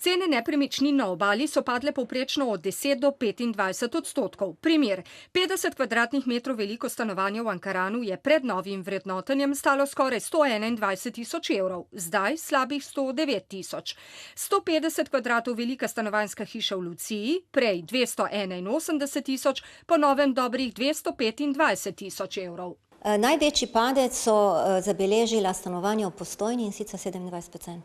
Cene nepremičnin na obali so padle povprečno od 10 do 25%. Primer: 50 kvadratnih metrov veliko stanovanje v Ankaranu je pred novim vrednotenjem stalo skoraj 121 000 evrov, zdaj slabih 109 000. 150 kvadratov velika stanovanjska hiša v Luciji, prej 281 000, po novem dobrih 225 000 evrov. Največji padec so zabeležila stanovanja v Postojni, in sicer 27%.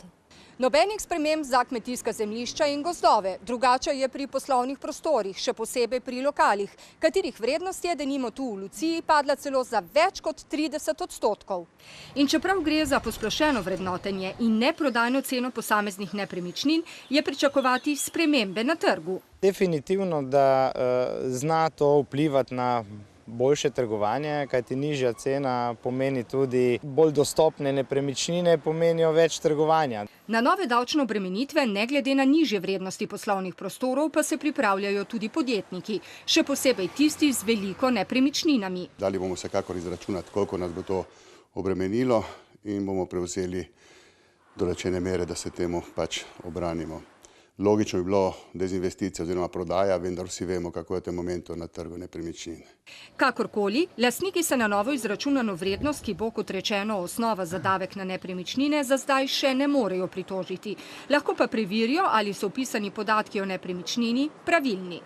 Nobenih sprememb za kmetijska zemljišča in gozdove, drugače je pri poslovnih prostorih, še posebej pri lokalih, katerih vrednost je denimo tu v Luciji padla celo za več kot 30%. In čeprav gre za posplošeno vrednotenje in neprodajno ceno posameznih nepremičnin, je pričakovati spremembe na trgu. Definitivno, da zna to vplivati na boljše trgovanje, kajti nižja cena pomeni tudi bolj dostopne nepremičnine, pomenijo več trgovanja. Na nove davčne obremenitve, ne glede na nižje vrednosti poslovnih prostorov, pa se pripravljajo tudi podjetniki, še posebej tisti z veliko nepremičninami. Dali bomo vsekakor izračunati, koliko nas bo to obremenilo, in bomo prevzeli določene mere, da se temu pač obranimo. Logično bi bilo dezinvesticija oziroma prodaja, vendar vsi vemo, kako je v tem momentu na trgu nepremičnin. Kakorkoli, lastniki se na novo izračunano vrednost, ki bo, kot rečeno, osnova za davek na nepremičnine, za zdaj še ne morejo pritožiti. Lahko pa preverijo, ali so vpisani podatki o nepremičnini pravilni.